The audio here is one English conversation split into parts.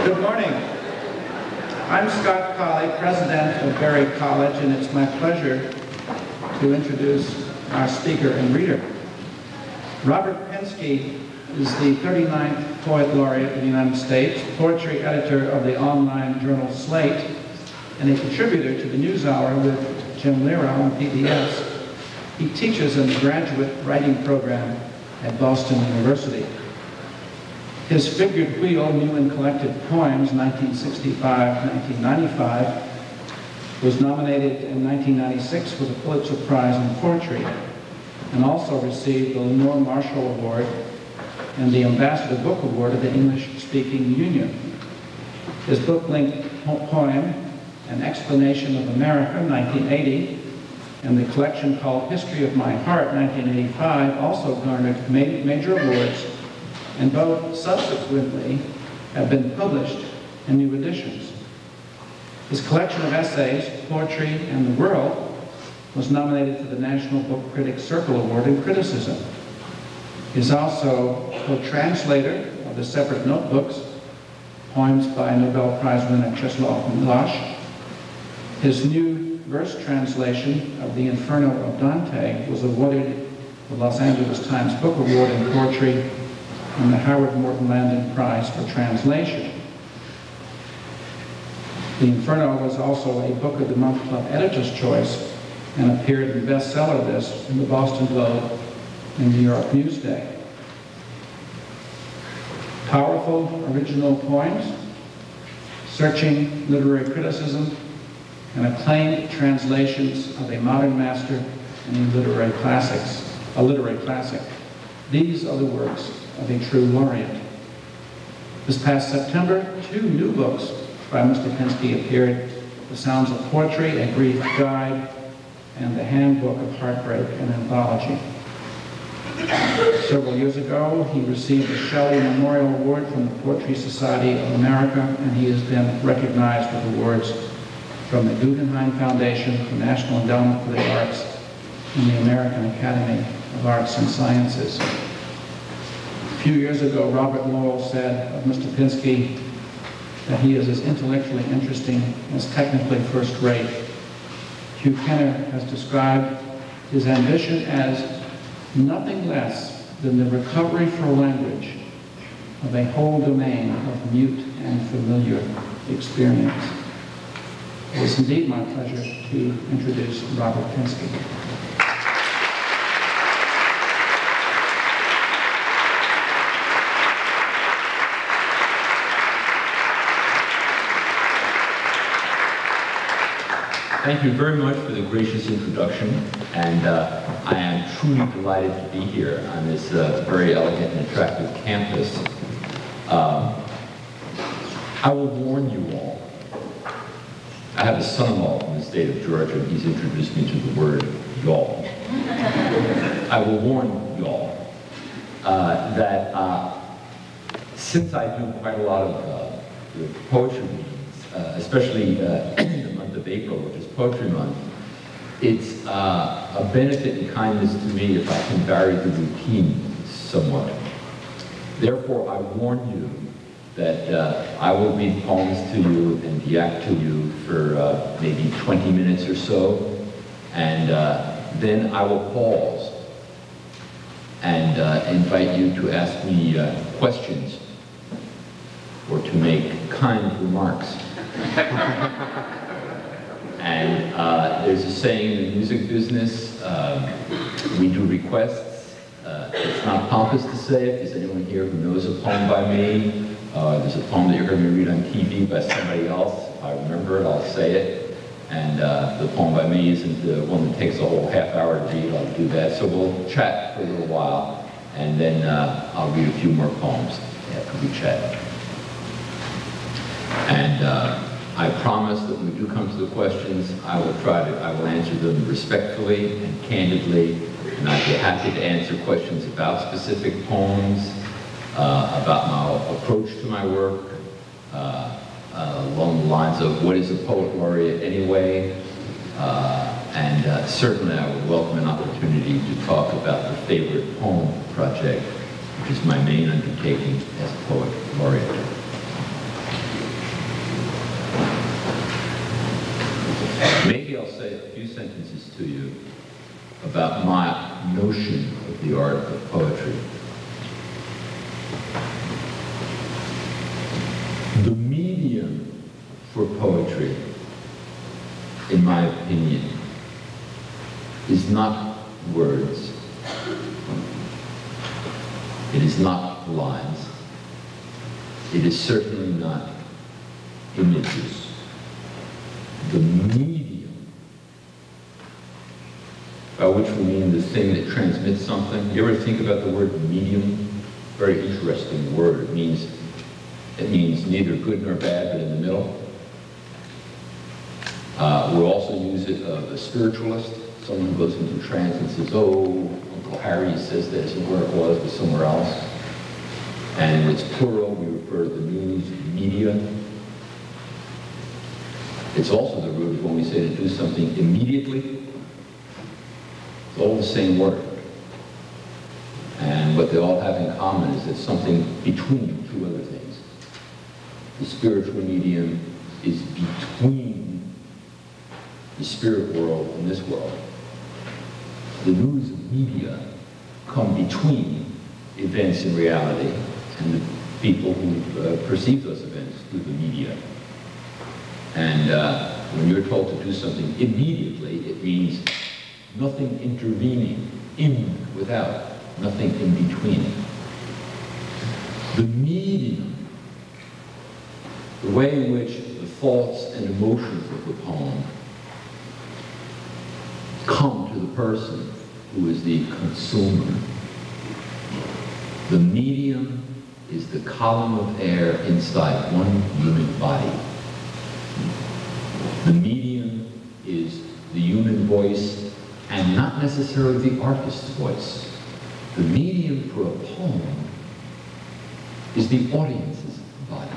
Good morning. I'm Scott Colley, president of Berry College, and it's my pleasure to introduce our speaker and reader. Robert Pinsky is the 39th Poet Laureate of the United States, poetry editor of the online journal Slate, and a contributor to the NewsHour with Jim Lira on PBS. He teaches in the graduate writing program at Boston University. His Figured Wheel, New and Collected Poems, 1965-1995, was nominated in 1996 for the Pulitzer Prize in Poetry, and also received the Lenore Marshall Award and the Ambassador Book Award of the English-Speaking Union. His book-length poem, An Explanation of America, 1980, and the collection called History of My Heart, 1985, also garnered major awards, and both subsequently have been published in new editions. His collection of essays, Poetry and the World, was nominated for the National Book Critics Circle Award in Criticism. He is also co-translator of the separate notebooks, poems by Nobel Prize winner Czesław Miłosz. His new verse translation of The Inferno of Dante was awarded the Los Angeles Times Book Award in Poetry and the Howard Morton Landon Prize for Translation. The Inferno was also a Book of the Month Club Editor's Choice and appeared in bestseller lists in the Boston Globe and New York Newsday. Powerful original poems, searching literary criticism, and acclaimed translations of a modern master and a literary classic. These are the works of a true laureate. This past September, 2 new books by Mr. Pinsky appeared: The Sounds of Poetry, A Brief Guide, and The Handbook of Heartbreak, an anthology. Several years ago, he received the Shelley Memorial Award from the Poetry Society of America, and he has been recognized with awards from the Guggenheim Foundation, the National Endowment for the Arts, and the American Academy of Arts and Sciences. A few years ago, Robert Lowell said of Mr. Pinsky that he is as intellectually interesting as technically first-rate. Hugh Kenner has described his ambition as nothing less than the recovery for language of a whole domain of mute and familiar experience. It is indeed my pleasure to introduce Robert Pinsky. Thank you very much for the gracious introduction, and I am truly delighted to be here on this very elegant and attractive campus. I will warn you all. I have a son-in-law from the state of Georgia, and he's introduced me to the word y'all. I will warn y'all that since I do quite a lot of poetry readings, especially in the month of April, which is Poetry Month, it's a benefit and kindness to me if I can vary the routine somewhat. Therefore, I warn you that I will read poems to you and react to you for maybe 20 minutes or so, and then I will pause and invite you to ask me questions or to make kind remarks. And there's a saying in the music business, we do requests. It's not pompous to say it. Is anyone here who knows a poem by me? There's a poem that you heard me read on TV by somebody else. If I remember it, I'll say it. And the poem by me isn't the one that takes a whole half hour to read. I'll do that. So we'll chat for a little while, and then I'll read a few more poems after we chat. And I promise that when we do come to the questions, I will answer them respectfully and candidly, and I'd be happy to answer questions about specific poems, about my approach to my work, along the lines of what is a poet laureate anyway, and certainly I would welcome an opportunity to talk about the favorite poem project, which is my main undertaking as a poet laureate. say a few sentences to you about my notion of the art of poetry. The medium for poetry, in my opinion, is not words. It is not lines. It is certainly not images. The medium, by which we mean the thing that transmits something. You ever think about the word medium? Very interesting word. It means neither good nor bad, but in the middle. We'll also use it of a spiritualist, someone who goes into trance and says, oh, Uncle Harry says this and where it was somewhere else. And it's plural, we refer to the news media. It's also the root of when we say to do something immediately. It's all the same word. And what they all have in common is that something between two other things. The spiritual medium is between the spirit world and this world. The news media come between events in reality and the people who perceive those events through the media. And when you're told to do something immediately, it means nothing intervening, in, without, nothing in between. The medium, the way in which the thoughts and emotions of the poem come to the person who is the consumer. The medium is the column of air inside one human body. The medium is the human voice and not necessarily the artist's voice. The medium for a poem is the audience's body.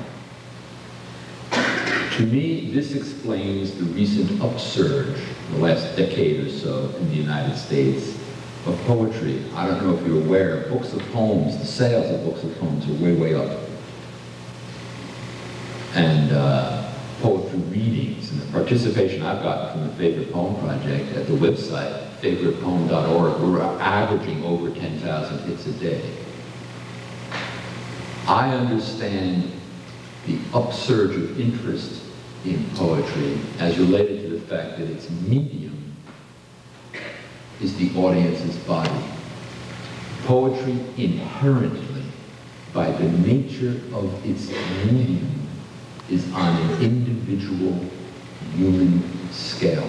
To me, this explains the recent upsurge, the last decade or so, in the United States, of poetry. I don't know if you're aware, books of poems, the sales of books of poems are way, way up. And poetry readings and the participation I've gotten from the Favorite Poem Project at the website, favoritepoem.org, we're averaging over 10,000 hits a day. I understand the upsurge of interest in poetry as related to the fact that its medium is the audience's body. Poetry inherently, by the nature of its medium, is on an individual human scale.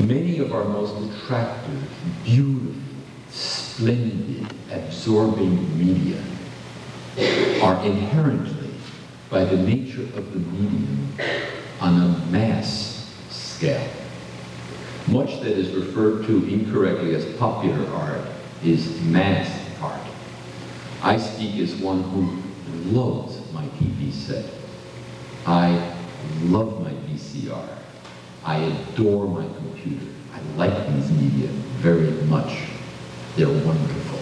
Many of our most attractive, beautiful, splendid, absorbing media are inherently, by the nature of the medium, on a mass scale. Much that is referred to incorrectly as popular art is mass art. I speak as one who loves my TV set. I love my VCR. I adore my computer. I like these media very much. They're wonderful.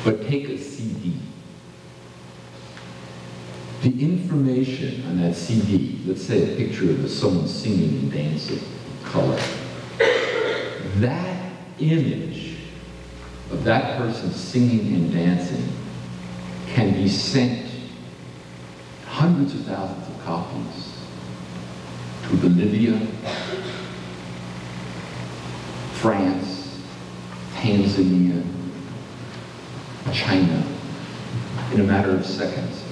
But take a CD. The information on that CD, let's say a picture of someone singing and dancing in color, that image of that person singing and dancing can be sent hundreds of thousands of copies to Bolivia, France, Tanzania, China, in a matter of seconds.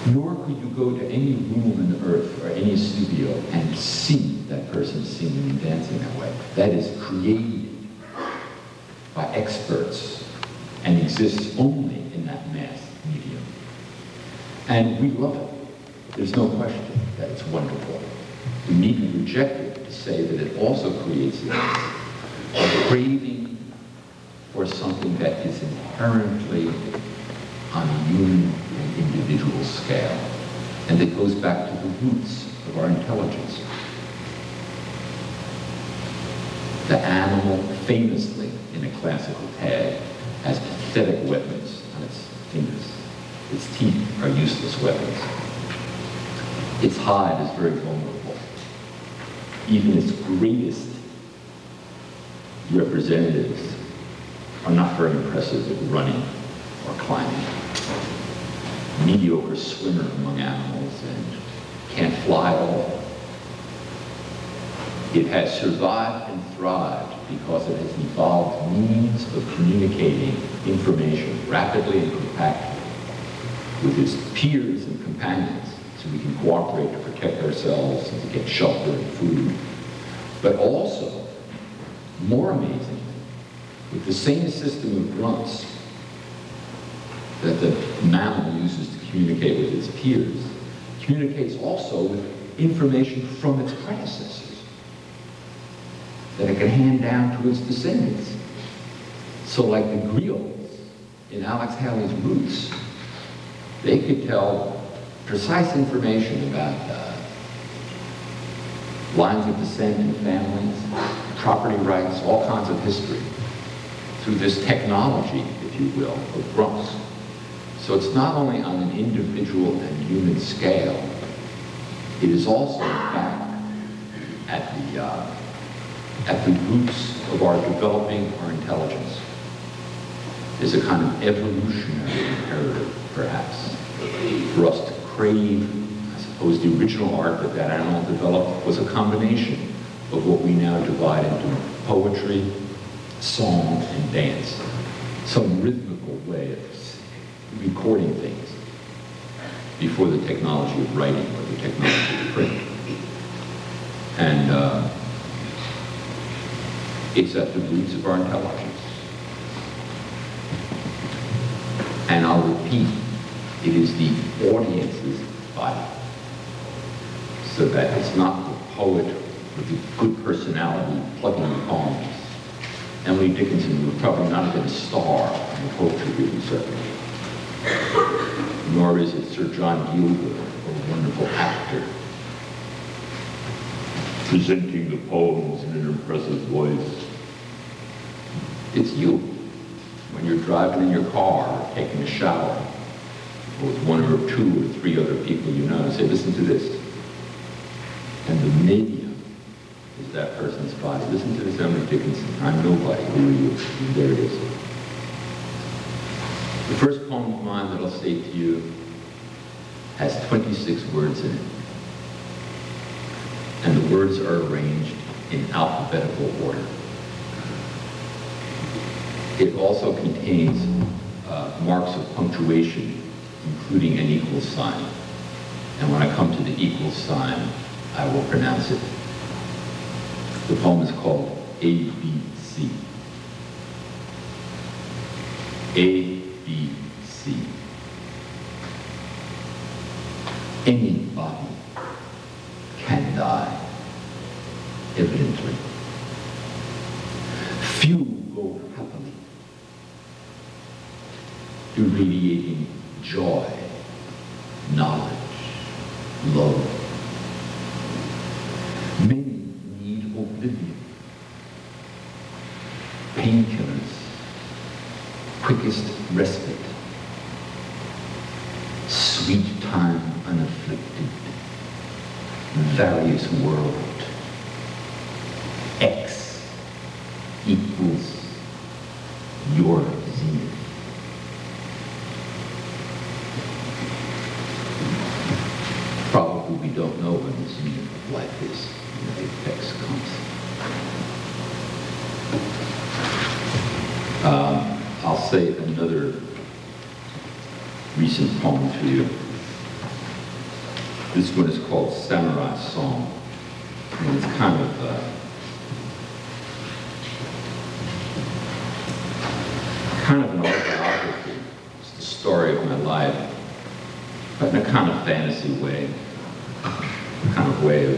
Nor could you go to any room on the earth or any studio and see that person singing and dancing that way. That is created by experts and exists only in that mass medium. And we love it. There's no question that it's wonderful. We needn't reject it to say that it also creates a craving for something that is inherently on a human and individual scale, and that goes back to the roots of our intelligence. The animal, famously in a classical tag, has pathetic weapons on its fingers. Its teeth are useless weapons. Its hide is very vulnerable. Even its greatest representatives are not very impressive at running or climbing. Mediocre swimmer among animals and can't fly at all. It has survived and thrived because it has evolved means of communicating information rapidly and compactly with its peers and companions, so we can cooperate to protect ourselves and to get shelter and food. But also, more amazingly, with the same system of grunts that the mammal uses to communicate with its peers, communicates also with information from its predecessors that it can hand down to its descendants. So like the griots in Alex Haley's Roots, they could tell precise information about lines of descent in families, property rights, all kinds of history, through this technology, if you will, of grunts. So it's not only on an individual and human scale, it is also, in fact, at the roots of our developing our intelligence. There's a kind of evolutionary imperative, perhaps, for us to crave, I suppose, the original art that that animal developed was a combination of what we now divide into poetry, song, and dance. Some rhythmical way of recording things before the technology of writing or the technology of print. And it's at the roots of our intelligence. And I'll repeat, it is the audience's body. So that it's not the poet with the good personality plugging the poems. Emily Dickinson would probably not have been a star in the poetry reading circle. Nor is it Sir John Gielgud, a wonderful actor, presenting the poems in an impressive voice. It's you, when you're driving in your car or taking a shower, or with one or two or three other people you know, and say, listen to this. And the medium is that person's body. Listen to this, Emily Dickinson. I'm nobody. Who are you? And there it is. The first poem of mine that I'll say to you has 26 words in it. And the words are arranged in alphabetical order. It also contains marks of punctuation, including an equal sign. And when I come to the equal sign, I will pronounce it. The poem is called ABC. ABC. Anybody can die, evidently. Few go happily, irradiating joy, knowledge, love. Many need oblivion, painkillers, quickest respite, sweet time unafflicted, various world, X equals your zenith. Probably we don't know when the zenith of life is, when the apex comes. I'll say another recent poem to you. This one is called Samurai Song. And it's kind of an autobiography. It's the story of my life, but in a kind of fantasy way, kind of way of,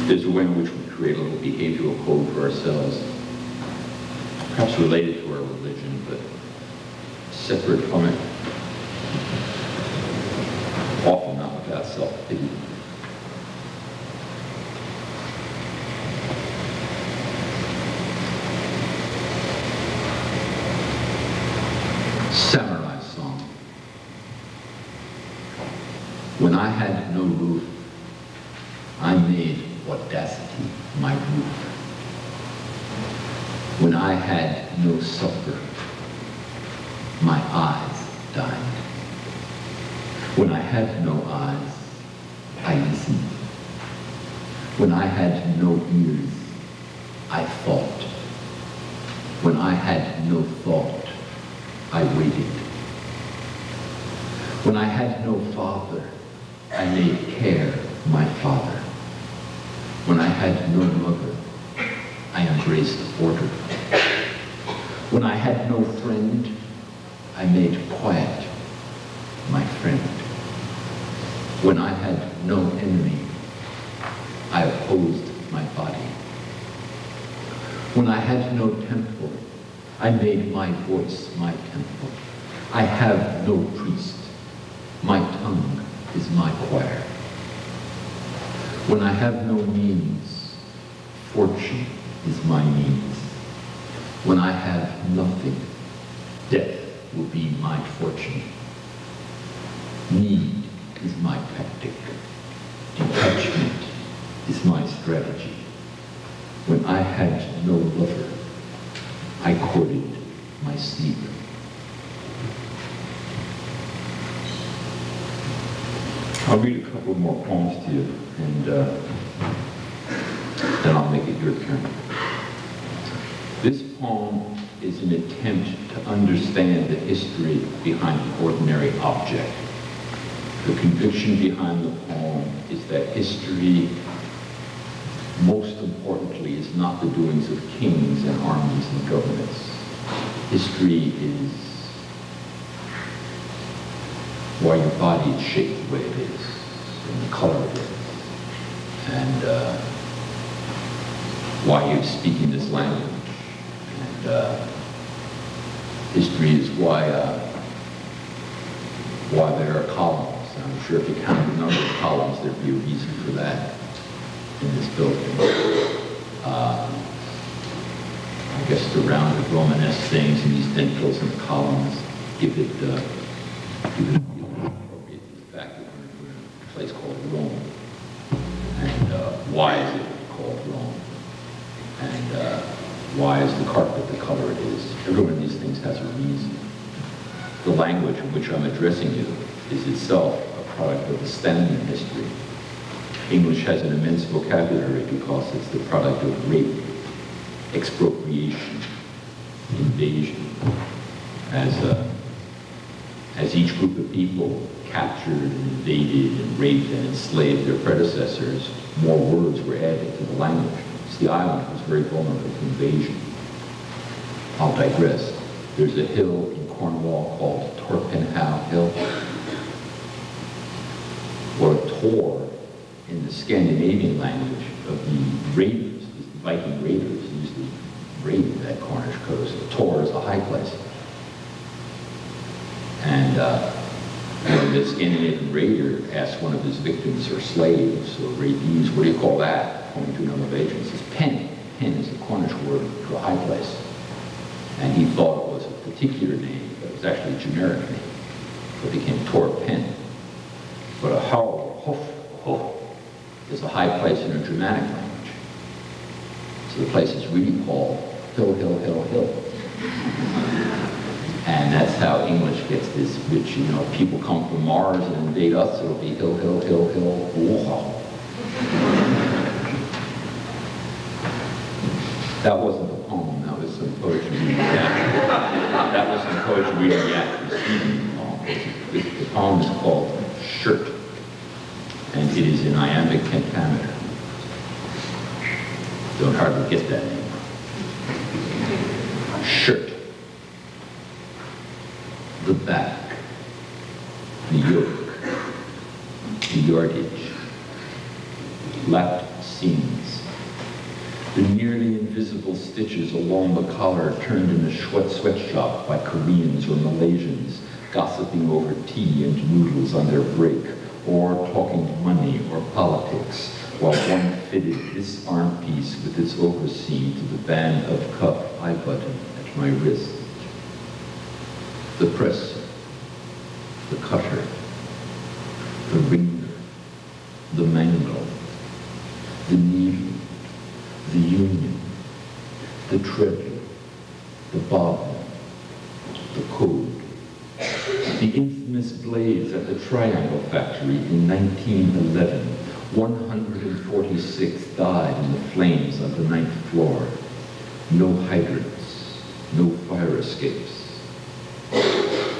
there's a way in which we create a little behavioral code for ourselves, perhaps related to our religion, but separate from it, often not without self-pity. Samurai Song. I had no roof, I made audacity my roof. When I had no supper, my eyes died. When I had no eyes, I listened. When I had no ears, I thought. When I had no thought, I waited. When I had no father, I made care my father. When I had no mother, I embraced order. When I had no friend, I made quiet my friend. When I had no enemy, I opposed my body. When I had no temple, I made my voice my temple. I have no priest. My tongue is my choir. When I have no means, fortune is my means. When I have nothing, death will be my fortune. Need is my tactic. Detachment is my strategy. When I had no lover, I courted my sleep. I'll read a couple more poems to you, and then I'll make it your turn. This poem is an attempt to understand the history behind the ordinary object. The conviction behind the poem is that history, most importantly, is not the doings of kings and armies and governments. History is why your body is shaped the way it is, and the color it is, and why you're speaking this language. And history is why there are columns. I'm sure if you count the number of columns, there'd be a reason for that in this building. I guess the rounded Romanesque things and these dentils and columns give it appropriate to the fact that we're in a place called Rome. And why is it called Rome? And why is the carpet the color it is? Every one of these things has a reason. The language in which I'm addressing you is itself a product of a standing history. English has an immense vocabulary because it's the product of rape, expropriation, invasion. As each group of people captured and invaded and raped and enslaved their predecessors, more words were added to the language. The island was very vulnerable to invasion. I'll digress. There's a hill in Cornwall called Torpenhow Hill. Or a tor in the Scandinavian language of the raiders, the Viking raiders used to raid that Cornish coast. A tor is a high place. And when the Scandinavian raider asked one of his victims or slaves or rapees, what do you call that? Pointing to another of agents, says pen. Pen is a Cornish word for a high place. And he thought it was a particular name, but it was actually a generic name. So it became Tor Pen. But a howl, hoof, is a high place in a Germanic language. So the place is really called Hill, Hill, Hill, Hill. And that's how English gets this rich, you know, people come from Mars and invade us, it'll be Hill, Hill, Hill, Hill, Whoa. That wasn't a poem, that was some poetry reading That was some poetry reading the poem. The poem is called Shirt, and it is in iambic pentameter. Don't hardly get that name. Shirt. The back, the yoke, the yardage, lapped seams, the nearly invisible stitches along the collar turned in a sweatshop by Koreans or Malaysians, gossiping over tea and noodles on their break, or talking money or politics, while one fitted this arm piece with its overseam to the band of cuff eye button at my wrist. The presser, the cutter, the wringer, the bobbin, the code. The infamous blaze at the Triangle Factory in 1911. 146 died in the flames on the 9th floor. No hydrants, no fire escapes.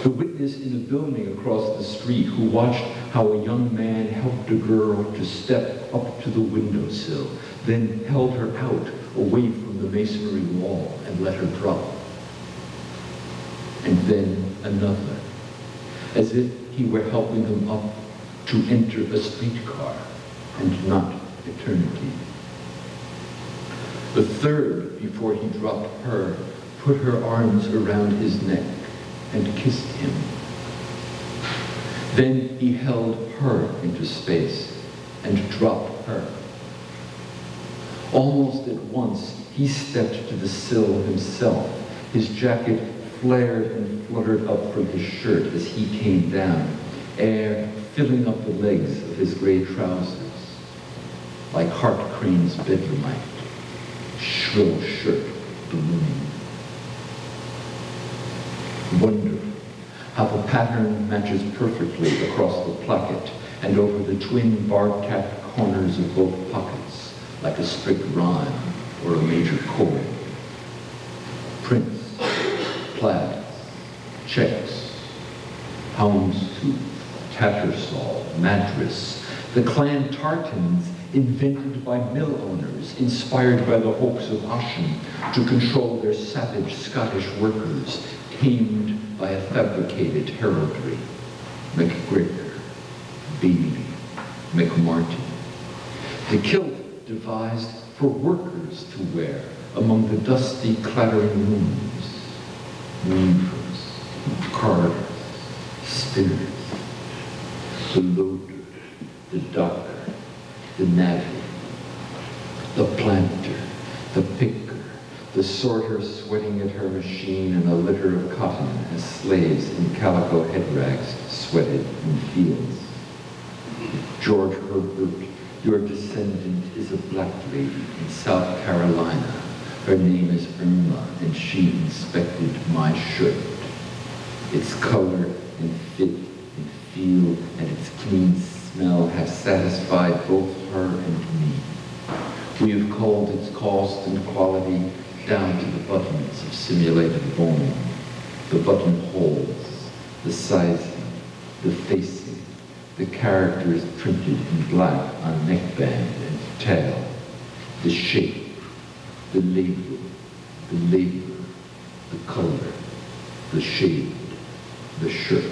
The witness in a building across the street who watched how a young man helped a girl to step up to the windowsill, then held her out away from the masonry wall and let her drop. And then another, as if he were helping them up to enter a streetcar and not eternity. The third, before he dropped her, put her arms around his neck and kissed him. Then he held her into space and dropped her. Almost at once, he stepped to the sill himself. His jacket flared and fluttered up from his shirt as he came down, air filling up the legs of his gray trousers, like Hart Crane's bedroomite, shrill shirt ballooning. Wonderful how the pattern matches perfectly across the placket and over the twin bar-capped corners of both pockets, like a strict rhyme or a major chord. Prints, plaids, checks, houndstooth, tattersall, madras, the clan tartans invented by mill owners, inspired by the hopes of Ashen to control their savage Scottish workers, tamed by a fabricated heraldry. McGregor, Bailey, McMartin. The kilt devised for workers to wear among the dusty, clattering looms. Weavers, carders, spinners, the loader, the docker, the navvy, the planter, the picker, the sorter sweating at her machine in a litter of cotton as slaves in calico head rags sweated in fields. George Herbert, your descendant is a black lady in South Carolina. Her name is Irma, and she inspected my shirt. Its color and fit and feel and its clean smell have satisfied both her and me. We have culled its cost and quality down to the buttons of simulated bone, the buttonholes, the sizing, the facing, the characters printed in black on neckband and tail, the shape, the label, the color, the shade, the shirt.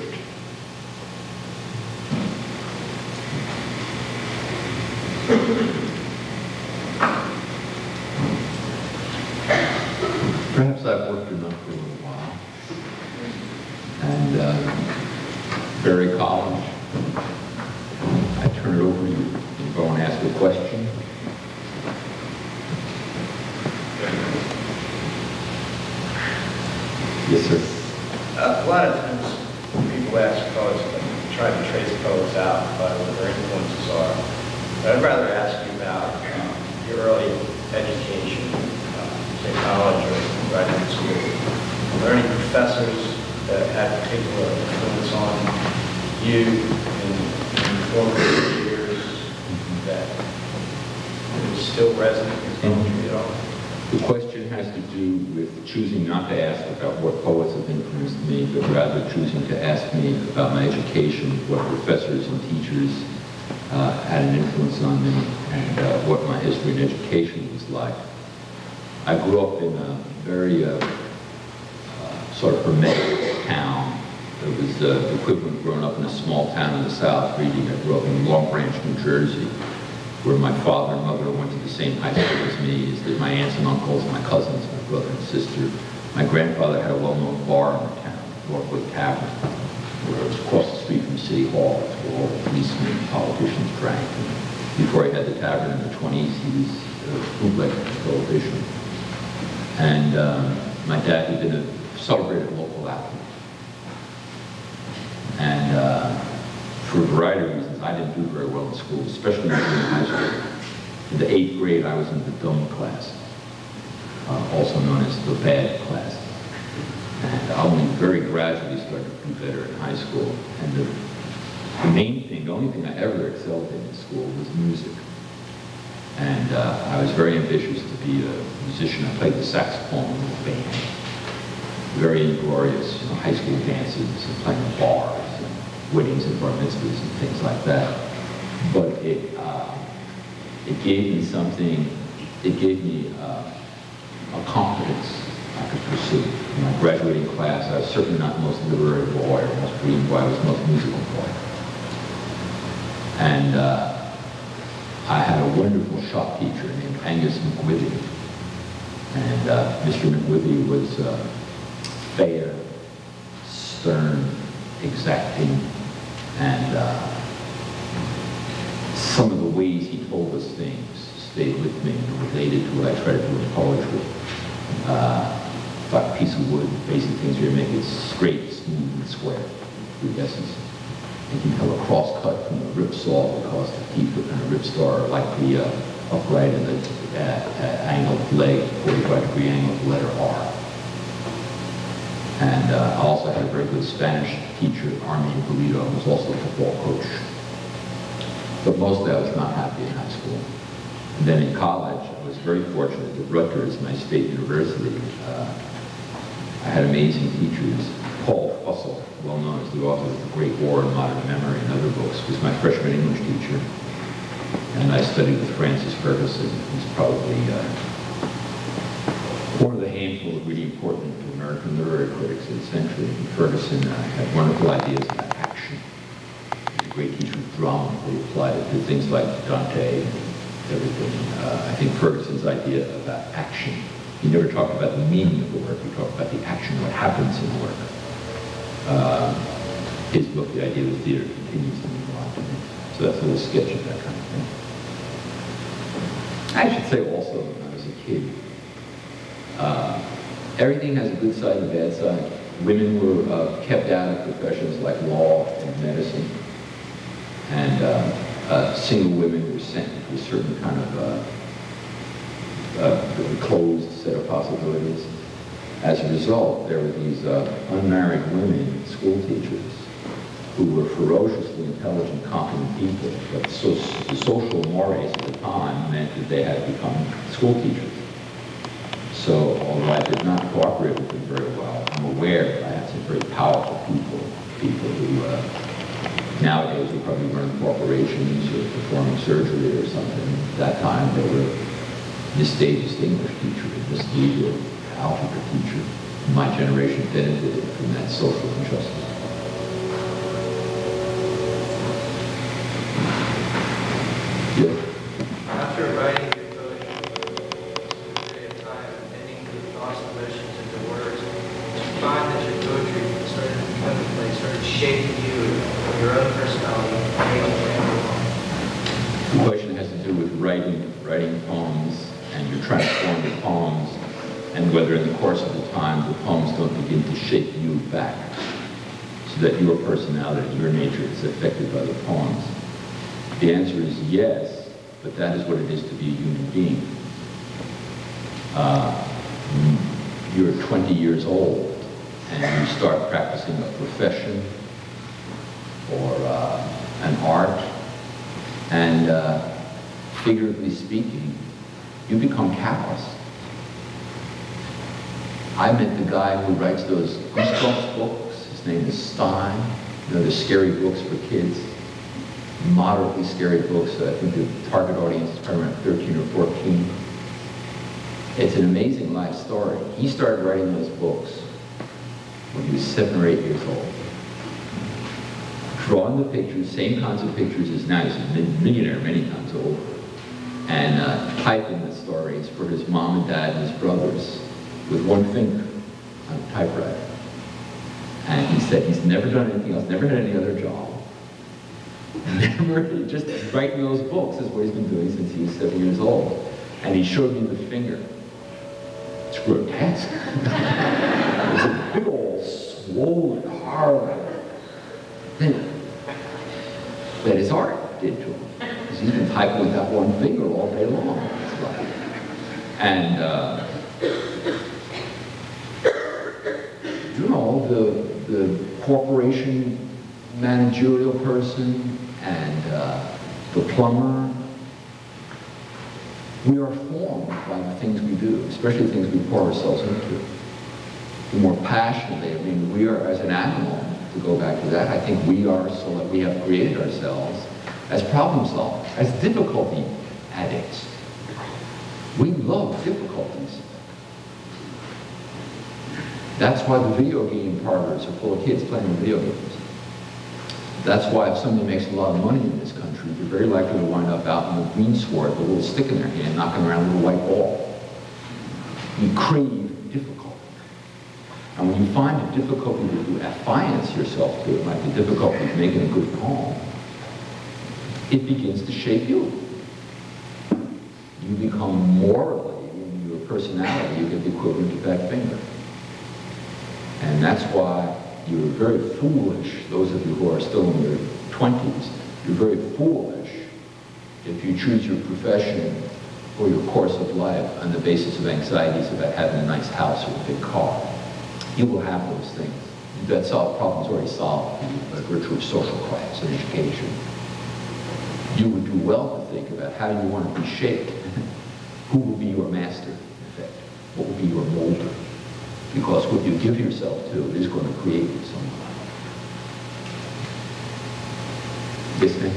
Perhaps I've worked enough for a little while. And Berry College, I turn it over to you. You go and ask a question. Yes, sir. A lot of times people ask poets, try to trace poets out by what their influences are. But I'd rather ask you about your early education, say college or graduate school. Are there any professors that had particular influence on you in your formative years that is still resonant in your poetry at all? The question has to do with choosing not to ask about what poets have influenced me, but rather choosing to ask me about my education, what professors and teachers had an influence on me, and what my history and education was like. I grew up in a very sort of hermetic town. It was the equivalent of growing up in a small town in the South. I grew up in Long Branch, New Jersey, where my father and mother went to the same high school as me, as did my aunts and uncles, my cousins, my brother and sister. My grandfather had a well-known bar in the town, Northwood Tavern, where it was across the street from City Hall, where all the policemen and politicians drank. And before he had the tavern in the 20s, he was a bootlegger in Prohibition. And my dad had been a celebrated local athlete. And for a variety of reasons, I didn't do very well in school, especially in high school. In the 8th grade, I was in the dumb class, also known as the bad class. very gradually started to do better in high school. And the main thing, the only thing I ever excelled in school was music. And I was very ambitious to be a musician. I played the saxophone in a band. Very inglorious, high school dances and playing bars and weddings and bar mitzvahs and things like that. But it gave me something, it gave me a confidence I could pursue. In my graduating class, I was certainly not the most literary boy or the most brilliant boy, I was the most musical boy. And I had a wonderful shop teacher named Angus McWithy. And Mr. McWithy was fair, stern, exacting, and some of the ways he told us things stayed with me and related to what I try to do in poetry. Like a piece of wood, basic things here make it straight, smooth, and square, through essence. And you have a cross cut from a rip saw because the teeth and a rip star are like the upright and the angled leg, 45-degree angle of the letter R. And I also had a very good Spanish teacher, Armin Polito, who was also a football coach. But mostly I was not happy in high school. And then in college, I was very fortunate at Rutgers, my state university. I had amazing teachers. Paul Fussell, well known as the author of The Great War and Modern Memory and other books, was my freshman English teacher. And I studied with Francis Ferguson, who's probably one of the handful of really important American literary critics of the century. And Ferguson had wonderful ideas about action. He was a great teacher of drama. He applied it to things like Dante and everything. I think Ferguson's idea about action, he never talked about the meaning of the work, he talked about the action, what happens in the work. His book, The Idea of Theater, continues to mean a lot to me. So that's a little sketch of that kind of thing. I should say also, when I was a kid, everything has a good side and a bad side. Women were kept out of professions like law and medicine. And single women were sent into a certain kind of closed set of possibilities. As a result, there were these unmarried women school teachers who were ferociously intelligent, competent people, but the social mores at the time meant that they had to become school teachers. So, although I did not cooperate with them very well, I'm aware that I have some very powerful people who nowadays would probably run corporations or performing surgery or something. At that time, they were Miss Davis English teacher, Miss Legal algebra teacher. My generation benefited from that social injustice. Yeah. After writing your poetry for a period of time, ending the thoughts and emotions into words, did you find that your poetry started to become a place, started shaping you, your own personality, The question has to do with writing poems and your transformed poems, and whether in the course of the time the poems don't begin to shape you back, so that your personality, your nature is affected by the poems. The answer is yes, but that is what it is to be a human being. You're 20 years old and you start practicing a profession or an art, and figuratively speaking, you become callous. I met the guy who writes those Goosebumps books. His name is Stein. You know, the scary books for kids. Moderately scary books. I think the target audience is probably around 13 or 14. It's an amazing life story. He started writing those books when he was 7 or 8 years old. Drawing the pictures, same kinds of pictures as now. He's a millionaire, many times over. And typing the stories for his mom and dad and his brothers with one finger on a typewriter. And he said he's never done anything else, never had any other job. Never, just writing those books is what he's been doing since he was 7 years old. And he showed me the finger. It's grotesque. It's a big old, swollen, hard thing that his art did to him. Because he's been typing with that one finger all day long. It's like, and you know, the corporation managerial person and the plumber. We are formed by the things we do, especially the things we pour ourselves into. The more passionately, I mean, we are, as an animal, to go back to that, I think we are, so that we have created ourselves as problem solvers, as difficulty addicts. We love difficulties. That's why the video game parlors are full of kids playing video games. That's why if somebody makes a lot of money in this country, they're very likely to wind up out in the greensward with a little stick in their hand, knocking around a little white ball. You crave difficulty. And when you find a difficulty that you affiance yourself to, like the difficulty of making a good poem, it begins to shape you. You become morally, in your personality, you get the equivalent of that finger. And that's why you're very foolish, those of you who are still in your 20s, you're very foolish if you choose your profession or your course of life on the basis of anxieties about having a nice house or a big car. You will have those things. That problem's already solved by virtue of social class and education. You would do well to think about how you want to be shaped. Who will be your master, in effect? What will be your molder? Because what you give yourself to is going to create you somehow. Yes, ma'am?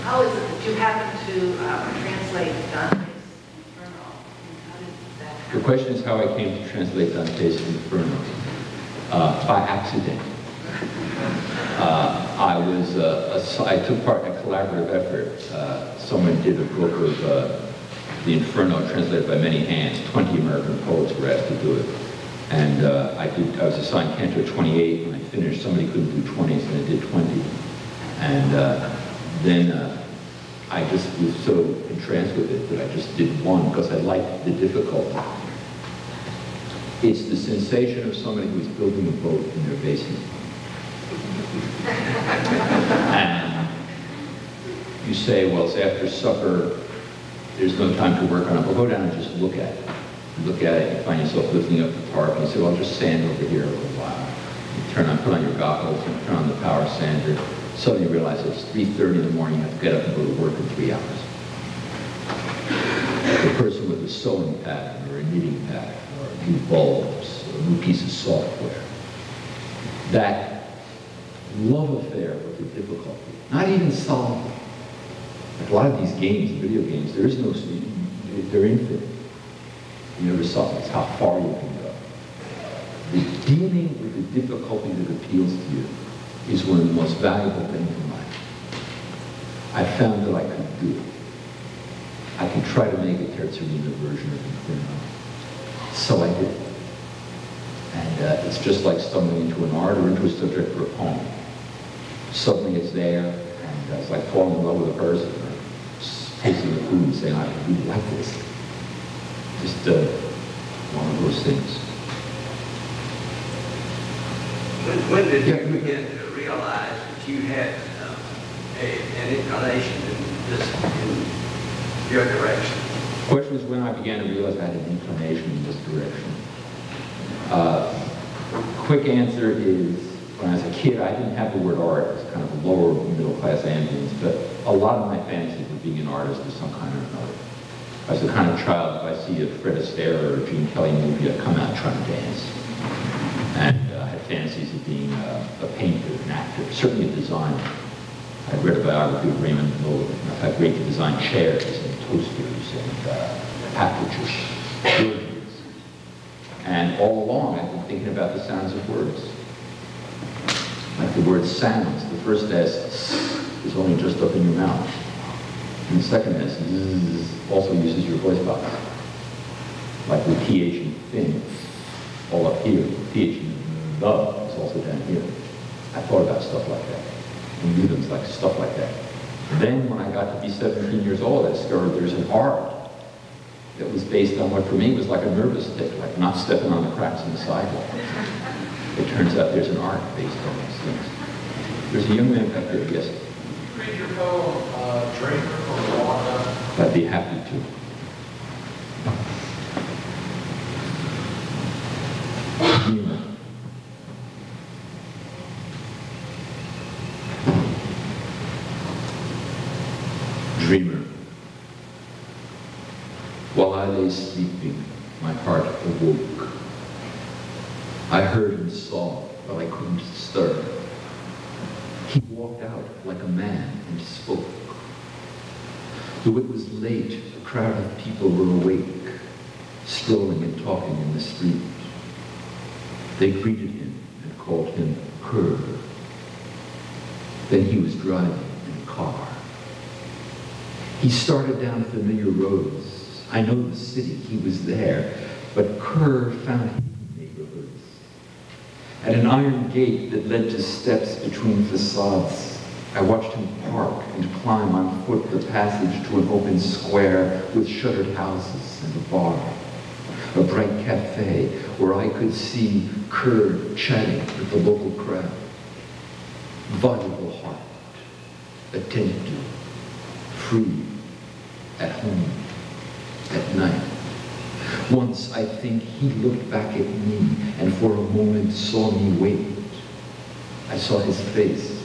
How is it that you happen to translate Dante's Inferno? How did that happen? The question is how I came to translate Dante's Inferno. By accident. I took part in a collaborative effort. Someone did a book of the Inferno translated by many hands. 20 American poets were asked to do it. And I was assigned Canto 28. When I finished, somebody couldn't do 20, so I did 20. And then I just was so entranced with it that I just did one because I liked the difficulty. It's the sensation of somebody who's building a boat in their basement. And you say, well, it's after supper, there's no time to work on it. Well, go down and just look at it. You look at it, you find yourself lifting up the tarp, and you say, well, I'll just sand over here a little while. You put on your goggles, and turn on the power sander. Suddenly you realize it's 3:30 in the morning, you have to get up and go to work in 3 hours. The person with a sewing pattern, or a knitting pattern, or new bulbs, or a new piece of software. That love affair with the difficulty, not even solving. Like a lot of these games, video games, there is no, they're infinite. You never solve it. It's how far you can go. The dealing with the difficulty that appeals to you is one of the most valuable things in life. I found that I could do it. I could try to make a Terzerina version of Inferno. So I did. And it's just like stumbling into an art or into a subject for a poem. Suddenly it's there, and it's like falling in love with a person, or tasting the food and saying, I really like this. Just one of those things. When did you begin to realize that you had an inclination in your direction? The question is when I began to realize I had an inclination in this direction. Quick answer is, when I was a kid, I didn't have the word art. It was kind of a lower middle class ambience, but a lot of my fantasies were being an artist of some kind or another. I was the kind of child, if I see a Fred Astaire or a Gene Kelly movie, I'd come out trying to dance. And I had fantasies of being a painter, an actor, certainly a designer. I read a biography of Raymond Miller, and how great to design chairs and toasters and packages, buildings. And all along, I've been thinking about the sounds of words. Like the word sounds, the first S is only just up in your mouth. And the second S also uses your voice box. Like the PH in thin, all up here. The PH in the is also down here. I thought about stuff like that. And rhythms like stuff like that. Then when I got to be 17 years old, I discovered there's an art that was based on what for me was like a nervous tick, like not stepping on the cracks in the sidewalk. It turns out there's an art based on these things. There's a young man back there, yes? Read your poem, Draper from Rwanda. I'd be happy to. Dreamer. While I lay sleeping, my heart awoke. I heard and saw, but I couldn't stir. He walked out like a man and spoke. Though it was late, a crowd of people were awake, strolling and talking in the street. They greeted him and called him Kerr. Then he was driving in a car. He started down familiar roads. I know the city, he was there, but Kerr found hidden neighborhoods. At an iron gate that led to steps between facades, I watched him park and climb on foot the passage to an open square with shuttered houses and a bar, a bright cafe where I could see Kerr chatting with the local crowd. Voluble heart, attended to, free, at home, at night. Once, I think, he looked back at me and for a moment saw me wait. I saw his face.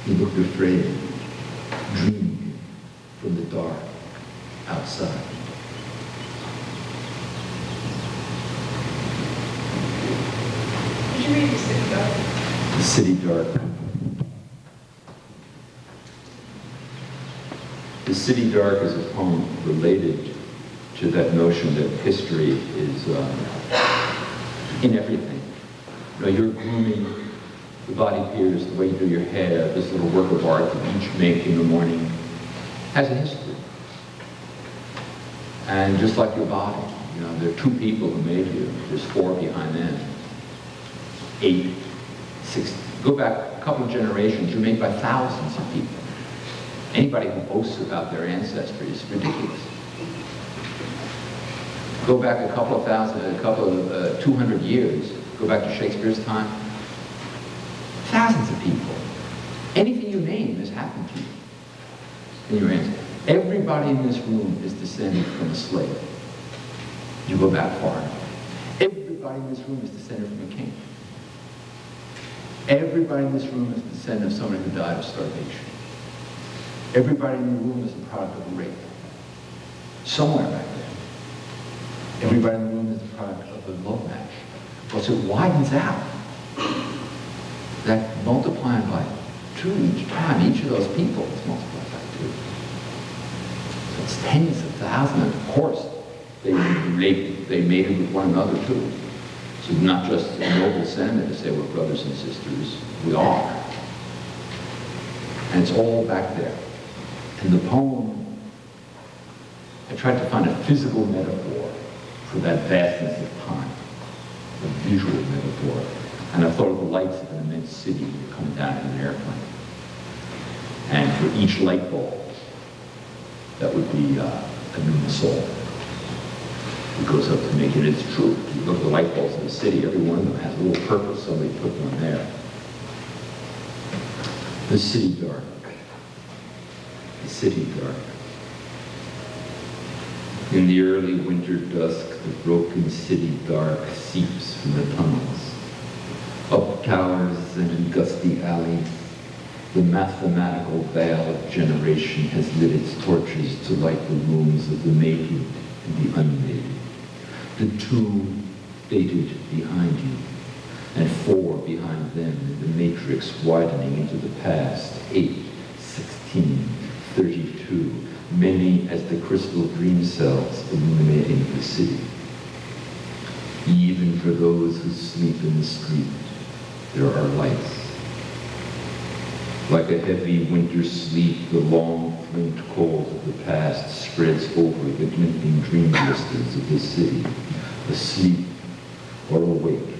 He looked afraid, dreaming from the dark outside. Did you read The City Dark? The City Dark. The City Dark is a poem related to that notion that history is in everything. You know, you're grooming the body piers, the way you do your hair, this little work of art that you each make in the morning has a history. And just like your body, you know, there are two people who made you. There's four behind them. 8, 6. Go back a couple of generations, you're made by thousands of people. Anybody who boasts about their ancestry is ridiculous. Go back a couple of 200 years, go back to Shakespeare's time, thousands of people. Anything you name has happened to you in your ancestry. Everybody in this room is descended from a slave. You go back far enough. Everybody in this room is descended from a king. Everybody in this room is descended of somebody who died of starvation. Everybody in the room is a product of a rape. Somewhere back there. Everybody in the room is a product of a love match. Because it widens out. That multiplying by 2 each time, each of those people is multiplied by 2. So it's tens of thousands. And of course, they mated with one another too. So not just a noble sentiment to say we're brothers and sisters, we are. And it's all back there. And the poem, I tried to find a physical metaphor for that vastness of time, a visual metaphor. And I thought of the lights of an immense city when you're coming down in an airplane. And for each light bulb, that would be a new soul. It goes up to make it, it's true. You look at the light bulbs in the city, every one of them has a little purpose, somebody put one there. The City Dark. The City Dark. In the early winter dusk, the broken city dark seeps from the tunnels. Up towers and in gusty alleys, the mathematical veil of generation has lit its torches to light the rooms of the mated and the unmated. The 2 dated behind you, and 4 behind them in the matrix widening into the past. 8, 16, 32, many as the crystal dream cells illuminating the city. Even for those who sleep in the street, there are lights. Like a heavy winter sleep, the long flint cold of the past spreads over the glinting dream vistas of the city, asleep or awake,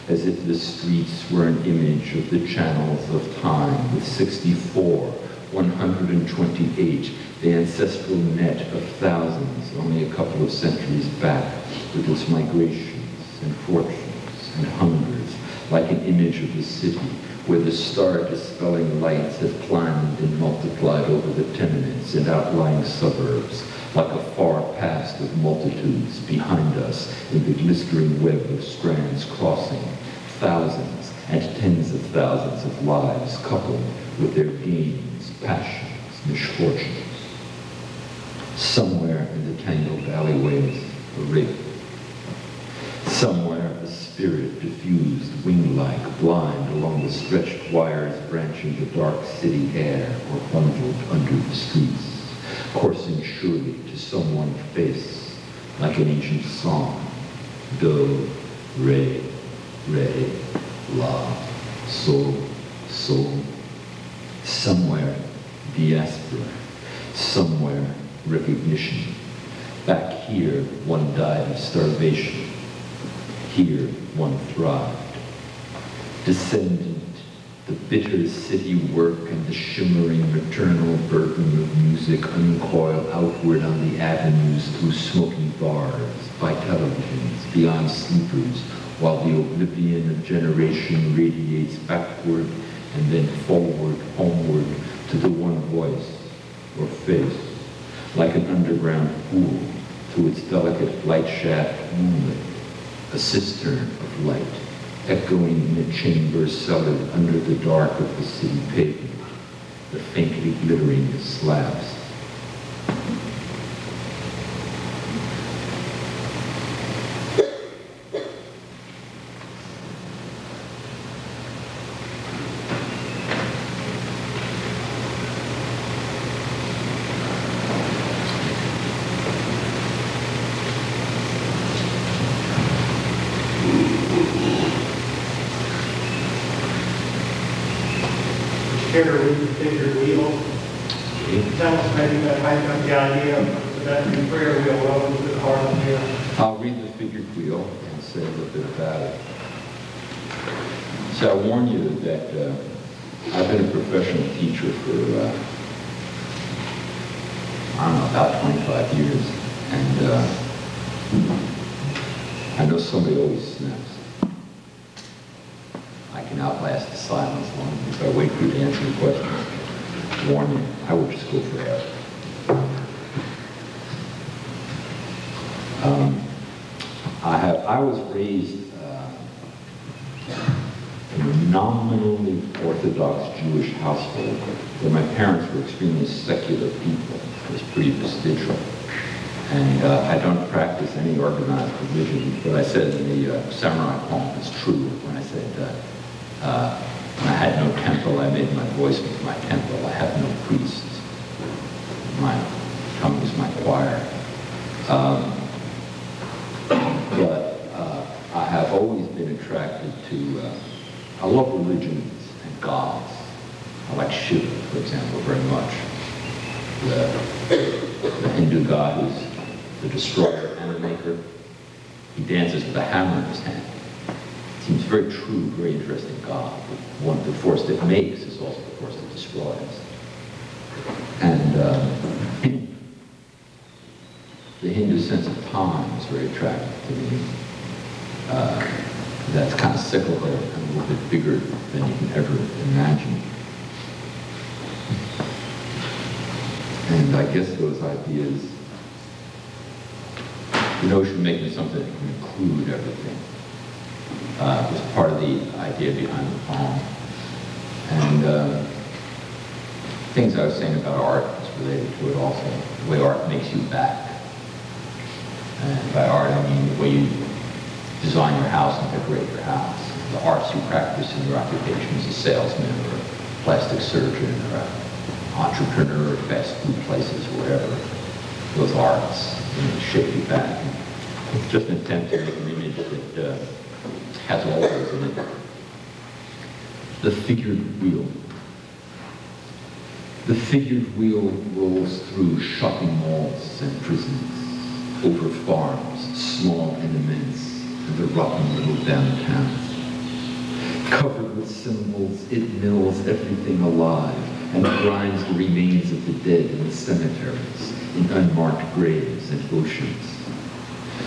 as if the streets were an image of the channels of time, with 64, 128, the ancestral net of thousands only a couple of centuries back, with its migrations and fortunes and hungers, like an image of the city, where the star-dispelling lights have climbed and multiplied over the tenements and outlying suburbs, like a far past of multitudes behind us in the glistering web of strands crossing, thousands and tens of thousands of lives coupled with their gains, passions, misfortunes. Somewhere in the tangled alleyways, a rig. Somewhere a spirit diffused, wing-like, blind along the stretched wires branching the dark city air or bundled under the streets, coursing surely to some one face, like an ancient song. Do, re, la, sol, sol. Somewhere diaspora, somewhere recognition. Back here, one died of starvation. Here, one thrived. Descendant, the bitter city work and the shimmering maternal burden of music uncoil outward on the avenues through smoky bars, by televisions, beyond sleepers, while the oblivion of generation radiates backward and then forward, homeward, to the one voice or face, like an underground pool, through its delicate light shaft moonlit, a cistern of light, echoing in a chamber cellared under the dark of the city pavement, the faintly glittering slabs. Care to read the figured wheel? Tell us maybe that how you got the idea of that new prayer wheel rolling through the heart of the hill. I'll read the figured wheel and say a little bit about it. So I warn you that I've been a professional teacher for, I don't know, about 25 years. And I know somebody always snaps. I can outlast the silence long if I wait for you to answer the question. Warn you, I will just go forever. I was raised in a nominally Orthodox Jewish household where my parents were extremely secular people. It was pretty vestigial. And I don't practice any organized religion. What I said in the samurai poem is true when I said when I had no temple, I made my voice with my temple. I have no priests. My tongue is my choir. But I have always been attracted to, I love religions and gods. I like Shiva, for example, very much. The Hindu god who's the destroyer and the maker. He dances with a hammer in his hand. Seems very true, very interesting God. One, the force that makes is also the force that destroys. And the Hindu sense of time is very attractive to me. That's kind of cyclical and a little bit bigger than you can ever imagine. And I guess those ideas, the notion of making something that can include everything, was part of the idea behind the poem. And things I was saying about art is related to it also. The way art makes you back. And by art, I mean the way you design your house and decorate your house. The arts you practice in your occupation as a salesman or a plastic surgeon or an entrepreneur at fast food places or whatever. Those arts shape you back. And it's just an attempt to make an image that has all those in it. The figured wheel. The figured wheel rolls through shopping malls and prisons, over farms, small and immense, and the rotten little downtowns. Covered with symbols, it mills everything alive and grinds the remains of the dead in the cemeteries, in unmarked graves and oceans.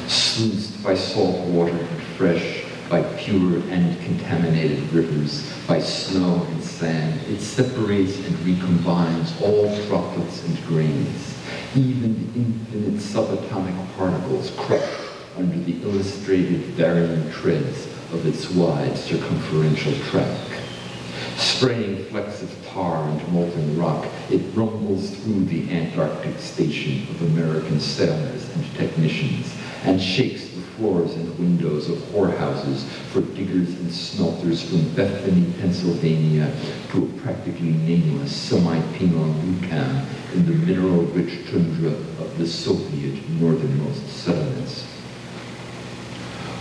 Sluiced by salt water and fresh, by pure and contaminated rivers, by snow and sand, it separates and recombines all droplets and grains, even infinite subatomic particles crushed under the illustrated varying treads of its wide circumferential track. Spraying flecks of tar and molten rock, it rumbles through the Antarctic station of American sailors and technicians, and shakes the floors and windows of whorehouses for diggers and smelters from Bethany, Pennsylvania, to a practically nameless semi-penal Yukon in the mineral-rich tundra of the Soviet northernmost settlements.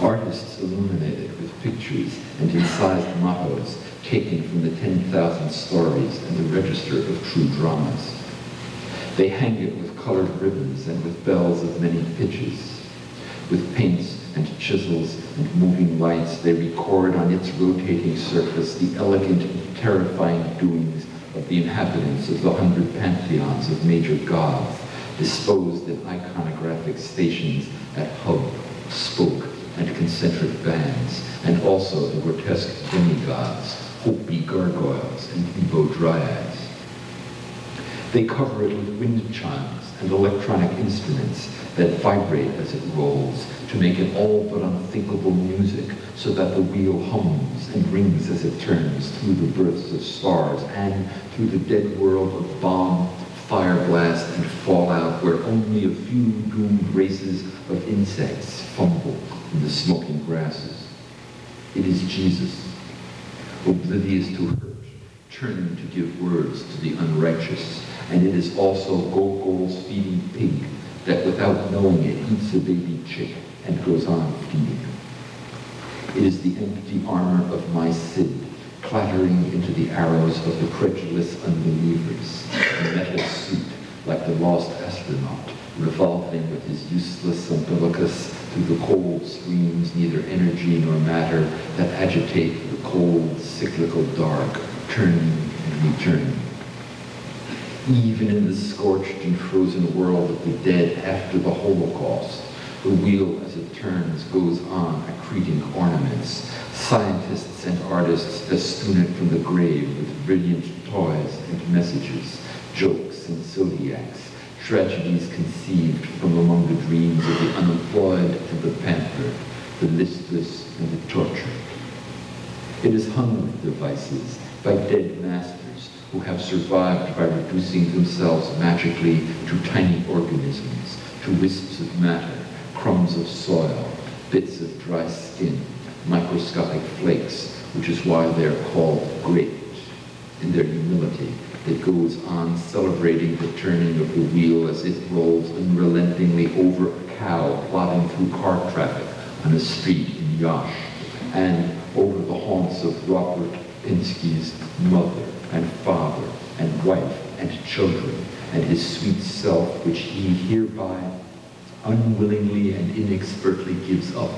Artists illuminated with pictures and incised mottos taken from the 10,000 stories and the register of true dramas. They hang it with colored ribbons and with bells of many pitches. With paints and chisels and moving lights, they record on its rotating surface the elegant and terrifying doings of the inhabitants of the 100 pantheons of major gods, disposed in iconographic stations at hub, spoke, and concentric bands, and also the grotesque demigods, Hopi gargoyles, and Nebo dryads. They cover it with wind chimes and electronic instruments that vibrate as it rolls to make it all but unthinkable music, so that the wheel hums and rings as it turns through the births of stars and through the dead world of bomb, fire blast, and fallout, where only a few doomed races of insects fumble in the smoking grasses. It is Jesus, oblivious to hurt, turning to give words to the unrighteous. And it is also Gogol's feeding pig that, without knowing it, eats a baby chick and goes on feeding. It is the empty armor of my Cid, clattering into the arrows of the credulous unbelievers, a metal suit like the lost astronaut, revolving with his useless umbilicus through the cold streams, neither energy nor matter, that agitate the cold, cyclical dark, turning and returning. Even in the scorched and frozen world of the dead after the Holocaust, the wheel as it turns goes on accreting ornaments. Scientists and artists festoon it from the grave with brilliant toys and messages, jokes and zodiacs, tragedies conceived from among the dreams of the unemployed and the pampered, the listless and the tortured. It is hung with devices by dead masters who have survived by reducing themselves magically to tiny organisms, to wisps of matter, crumbs of soil, bits of dry skin, microscopic flakes, which is why they are called great, in their humility that goes on celebrating the turning of the wheel as it rolls unrelentingly over a cow plodding through car traffic on a street in Yash, and over the haunts of Robert Pinsky's mother and father and wife and children, and his sweet self, which he hereby unwillingly and inexpertly gives up,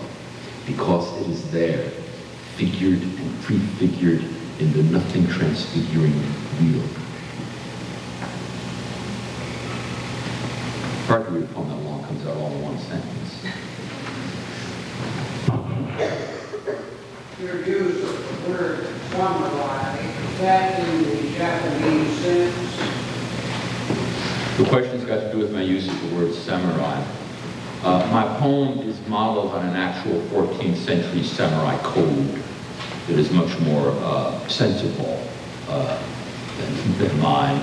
because it is there, figured and prefigured in the nothing transfiguring wheel. Hard to read a poem that long comes out all in one sentence. Your use of the word samurai, is that in the Japanese sense? The question's got to do with my use of the word samurai. My poem is modeled on an actual 14th century samurai code that is much more sensible than mine.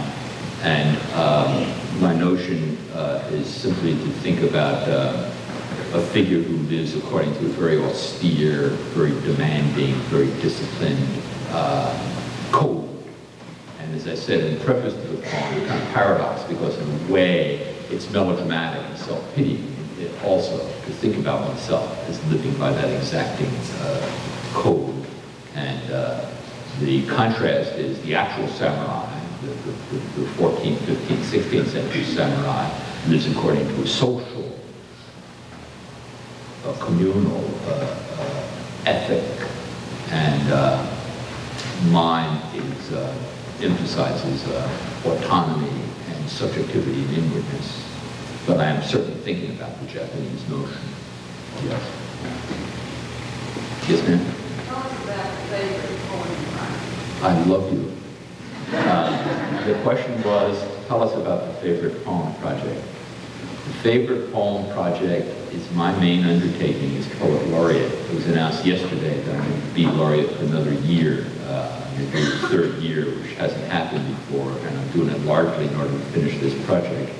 And my notion is simply to think about a figure who lives according to a very austere, very demanding, very disciplined code. And as I said in the preface to the poem, it's kind of paradox, because in a way it's melodramatic and self-pitying. It also, to think about oneself as living by that exacting code. And the contrast is the actual samurai, the 14th, 15th, 16th century samurai, lives according to a social, communal ethic, and mine emphasizes autonomy and subjectivity and inwardness. But I am certainly thinking about the Japanese notion. Yes. Yes, ma'am? Tell us about your favorite poem. I love you. The question was, tell us about the favorite poem project. The favorite poem project is my main undertaking as poet laureate. It was announced yesterday that I'm going to be laureate for another year You're doing the third year, which hasn't happened before, and I'm doing it largely in order to finish this project.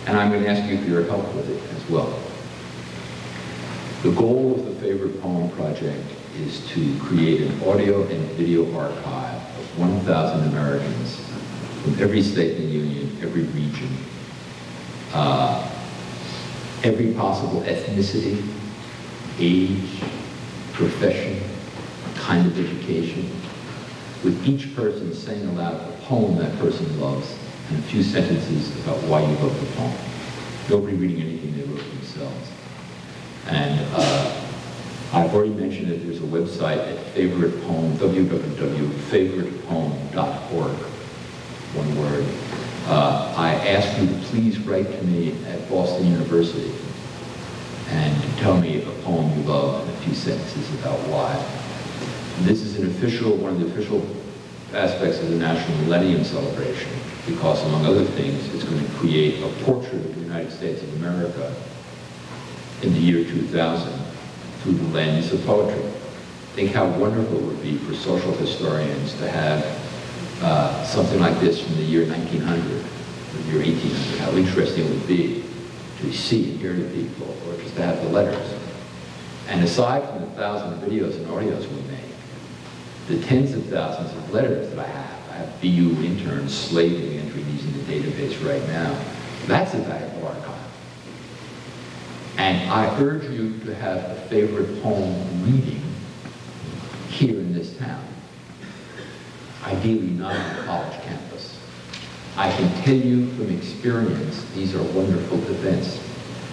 And I'm going to ask you for your help with it as well. The goal of the Favorite Poem Project is to create an audio and video archive of 1,000 Americans from every state in the Union, every region, every possible ethnicity, age, profession, kind of education, with each person saying aloud a poem that person loves and a few sentences about why you love the poem. Nobody reading anything they wrote themselves. And I've already mentioned that there's a website at Favorite Poem, www.favoritepoem.org, one word. I ask you to please write to me at Boston University and tell me a poem you love and a few sentences about why. And this is one of the official aspects of the National Millennium Celebration, because among other things, it's going to create a portrait of the United States of America in the year 2000 through the lens of poetry. Think how wonderful it would be for social historians to have something like this from the year 1900, or the year 1800, how interesting it would be to see and hear the people, or just to have the letters. And aside from the 1,000 videos and audios we make, the tens of thousands of letters that I have BU interns slaving entering these in the database right now, that's a valuable archive. And I urge you to have a favorite poem reading here in this town. Ideally not on a college campus. I can tell you from experience, these are wonderful events.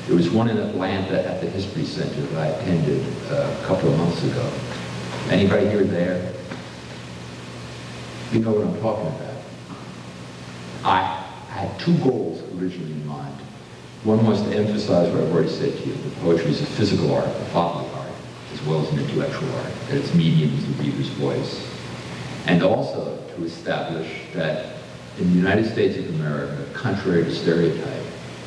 There was one in Atlanta at the History Center that I attended a couple of months ago. Anybody here there? You know what I'm talking about. I had two goals originally in mind. One was to emphasize what I've already said to you, that poetry is a physical art, a bodily art, as well as an intellectual art, that its medium is the reader's voice. And also to establish that in the United States of America, contrary to stereotype,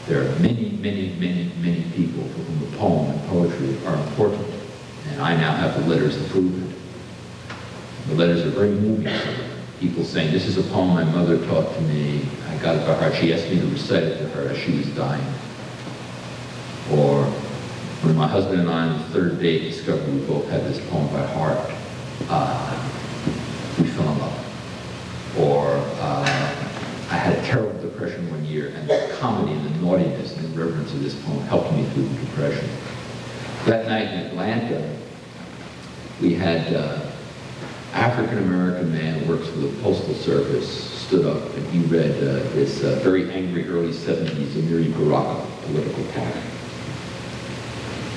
there are many, many, many, many people for whom the poem and poetry are important. And I now have the letters to prove it. The letters are very moving. People saying, this is a poem my mother taught to me. I got it by heart. She asked me to recite it to her as she was dying. Or when my husband and I on the third date discovered we both had this poem by heart, we fell in love. Or I had a terrible depression one year, and the comedy and the naughtiness and the irreverence of this poem helped me through the depression. That night in Atlanta, we had African-American man who works for the Postal Service stood up and he read this very angry early 70s Amiri Baraka political poem.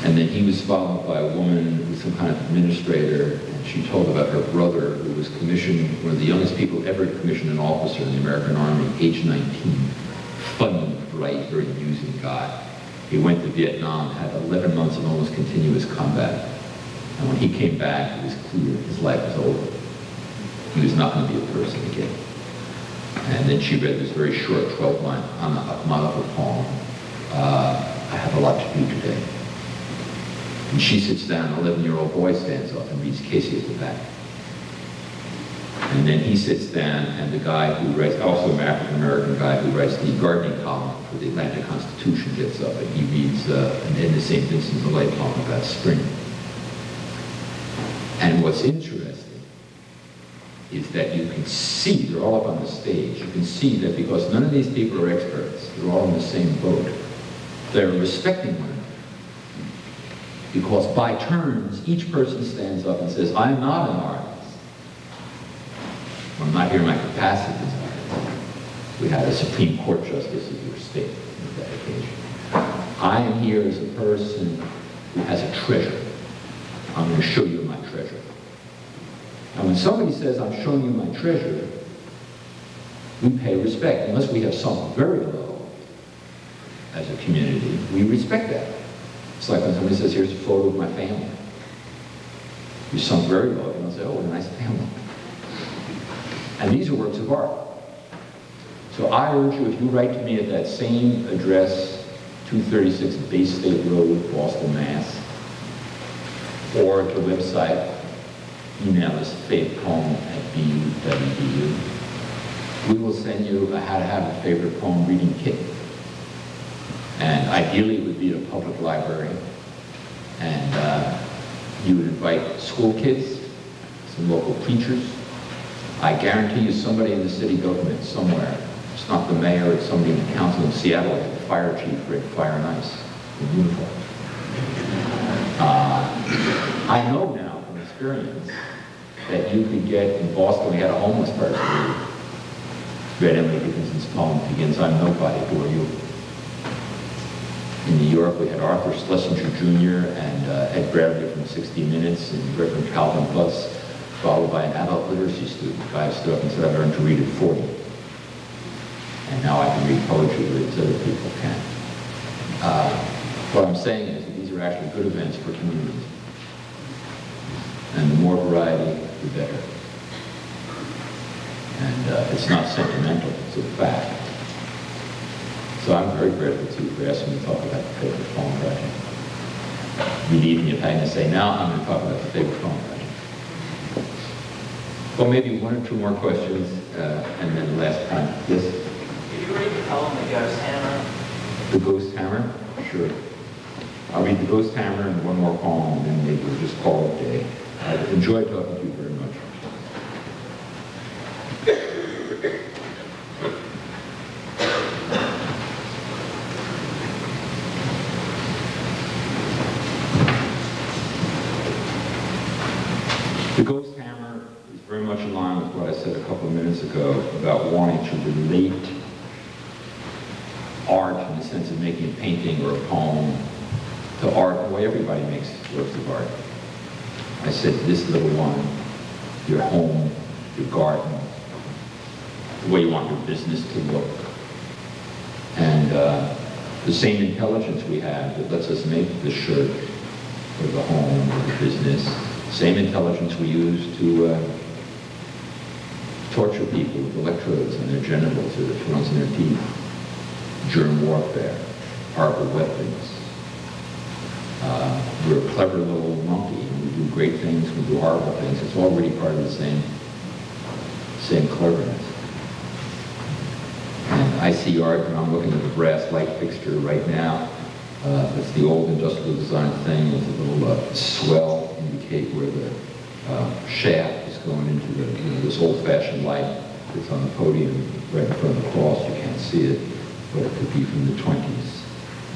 And then he was followed by a woman who was some kind of administrator, and she told about her brother who was commissioned, one of the youngest people ever commissioned an officer in the American Army, age 19. Funny, bright, very amusing guy. He went to Vietnam, had 11 months of almost continuous combat. And when he came back, it was clear his life was over. He was not going to be a person again. And then she read this very short 12-line Akmalaka poem, I have a lot to do today. And she sits down, an 11-year-old boy stands up and reads Casey at the back. And then he sits down, and the guy who writes, also an African-American guy who writes the gardening column for the Atlanta Constitution gets up and he reads in the St. Vincent Millay poem about spring. And what's interesting is that you can see, they're all up on the stage, you can see that because none of these people are experts, they're all in the same boat, they're respecting one another. Because by turns, each person stands up and says, I'm not an artist. Well, I'm not here in my capacity as an artist. We had a Supreme Court justice of your state on that occasion. I am here as a person who has a treasure. I'm going to show you my treasure. And when somebody says, I'm showing you my treasure, we pay respect. Unless we have sunk very low as a community, we respect that. It's like when somebody says, here's a photo of my family. You sunk very low, and they'll say, oh, what a nice family. And these are works of art. So I urge you, if you write to me at that same address, 236 Bay State Road, Boston, Mass., or at the website email us faithpoem@bu.edu. We will send you a how to have a favorite poem reading kit. And ideally it would be at a public library. And you would invite school kids, some local preachers. I guarantee you somebody in the city government somewhere, it's not the mayor, it's somebody in the council in Seattle, like the fire chief, Rick Fire and Ice, in uniform. I know now from experience that you could get, in Boston, we had a homeless person who read Emily Dickinson's poem, Begins I'm Nobody, Who Are You? In New York, we had Arthur Schlesinger Jr. and Ed Bradley from 60 Minutes and Reverend Calvin Butts, followed by an adult literacy student. The guy stood up and said, I learned to read at 40. And now I can read poetry that other people can't. What I'm saying is that these are actually good events for communities. And the more variety, the better. And it's not sentimental, it's a fact. So I'm very grateful to you for asking me to talk about the favorite poem project. Relieving you having to say, now I'm going to talk about the favorite poem project. Well, maybe one or two more questions, and then the last time. Yes? Did you read the poem, The Ghost Hammer? The Ghost Hammer? Sure. I'll read The Ghost Hammer and one more poem, and then maybe we'll just call it a day. I've enjoyed talking to you very much. The Ghost Hammer is very much in line with what I said a couple of minutes ago about wanting to relate art in the sense of making a painting or a poem to art the way everybody makes works of art. I said, this little one, your home, your garden, the way you want your business to look. And the same intelligence we have that lets us make the shirt or the home or the business, same intelligence we use to torture people with electrodes in their genitals or the thorns in their teeth, germ warfare, horrible weapons. We're a clever little monkey. We do great things, we do horrible things. It's all really part of the same cleverness. And I see art, and I'm looking at the brass light fixture right now. It's the old industrial design thing with a little swell indicate where the shaft is going into the, this old-fashioned light that's on the podium right in front of the cross. You can't see it, but it could be from the 20s.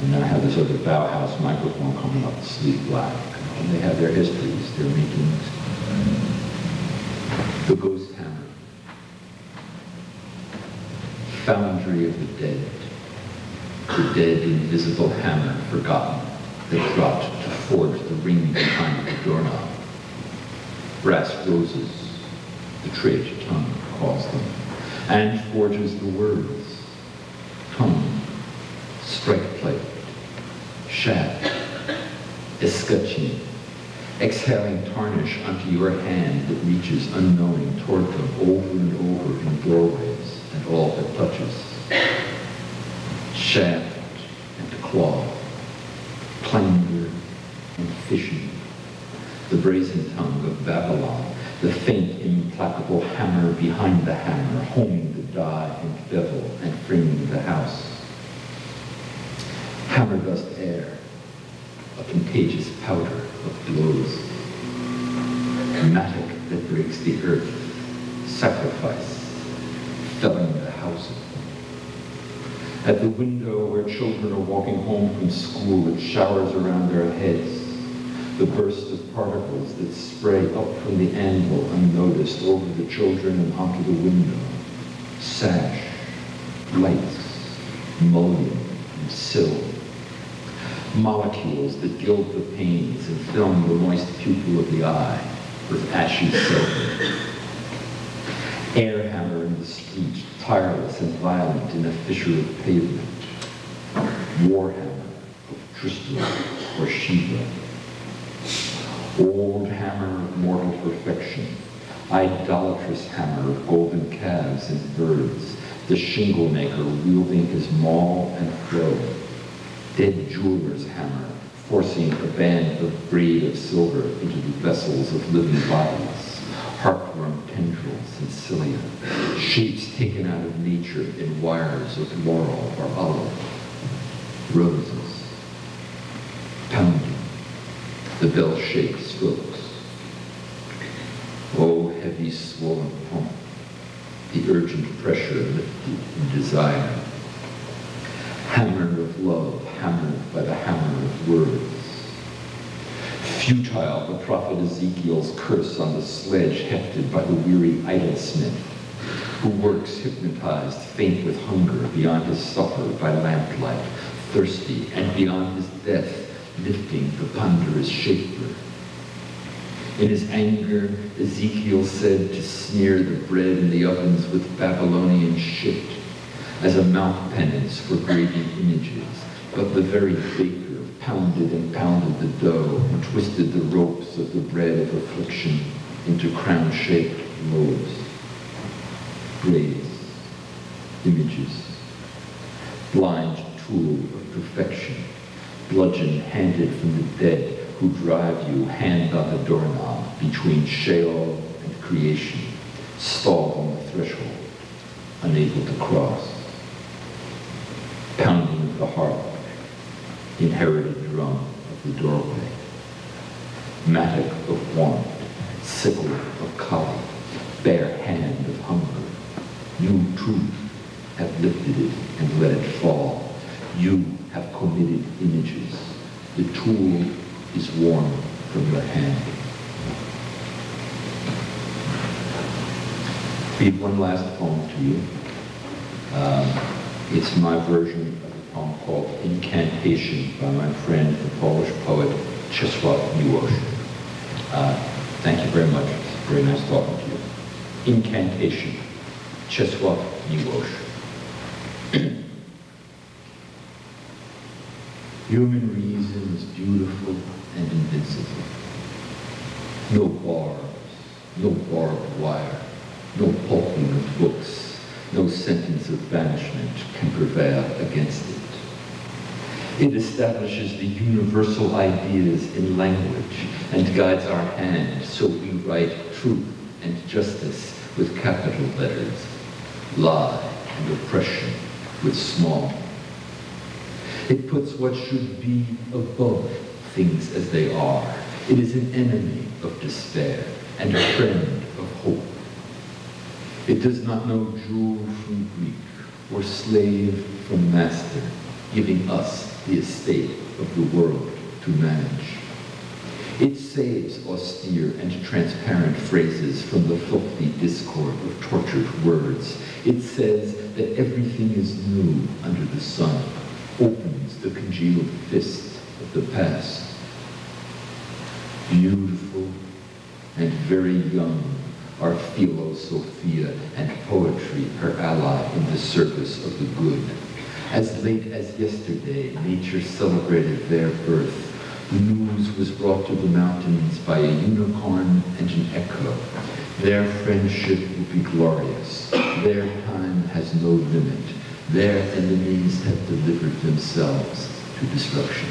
And now I have this other Bauhaus microphone coming up, sleek black. And they have their histories, their makings. The Ghost Hammer. Foundry of the dead. The dead invisible hammer forgotten that dropped to forge the ring behind the doorknob. Brass roses, the trade tongue calls them, and forges the words. Tongue, strike plate, shaft, escutcheon, exhaling tarnish onto your hand that reaches unknowing toward them over and over in doorways and all that touches. Shaft and claw, plunder and fishing, the brazen tongue of Babylon, the faint, implacable hammer behind the hammer, homing the die and bevel and framing the house. Hammer dust air, a contagious powder of blows. Mattock that breaks the earth, sacrifice, felling the houses. At the window where children are walking home from school, it showers around their heads. The burst of particles that spray up from the anvil unnoticed over the children and onto the window. Sash, lights, mullion, and sill. Molecules that gild the panes and film the moist pupil of the eye with ashy silver. Air hammer in the street, tireless and violent in a fissure of pavement. War hammer of Tristan or Shiva. Old hammer of mortal perfection. Idolatrous hammer of golden calves and birds. The shingle maker wielding his maul and throw. Dead jeweler's hammer, forcing a band of braid of silver into the vessels of living bodies. tendrils and cilia, shapes taken out of nature in wires of laurel or olive, roses, pounding, the bell-shaped strokes. Oh, heavy swollen pump, the urgent pressure lifted in desire. Hammer of love, hammered by the hammer of words. Futile the prophet Ezekiel's curse on the sledge hefted by the weary idolsmith, who works hypnotized, faint with hunger, beyond his supper by lamplight, thirsty, and beyond his death, lifting the ponderous shaper. In his anger, Ezekiel said to smear the bread in the ovens with Babylonian shit as a mount penance for graven images, but the very baker pounded and pounded the dough and twisted the ropes of the bread of affliction into crown-shaped loaves. Graves, images, blind tool of perfection, bludgeon handed from the dead who drive you hand on the doorknob between Sheol and creation, stalled on the threshold, unable to cross. Pounding of the harp, inherited drum of the doorway, mattock of want, sickle of collie, bare hand of hunger. You too have lifted it and let it fall. You have committed images. The tool is worn from your hand. Read one last poem to you. It's my version of a poem called Incantation by my friend, the Polish poet Czesław Miłosz. Thank you very much. It's very nice talking to you. Incantation, Czesław Miłosz. Human reason is beautiful and invincible. No bars, no barbed wire, no pulping of books, no sentence of banishment can prevail against it. It establishes the universal ideas in language and guides our hand so we write truth and justice with capital letters, lie and oppression with small. It puts what should be above things as they are. It is an enemy of despair and a friend of hope. It does not know Jew from Greek or slave from master, giving us the estate of the world to manage. It saves austere and transparent phrases from the filthy discord of tortured words. It says that everything is new under the sun, opens the congealed fist of the past. Beautiful and very young are philosophia and poetry, her ally in the service of the good. As late as yesterday, nature celebrated their birth. The news was brought to the mountains by a unicorn and an echo. Their friendship will be glorious. Their time has no limit. Their enemies have delivered themselves to destruction.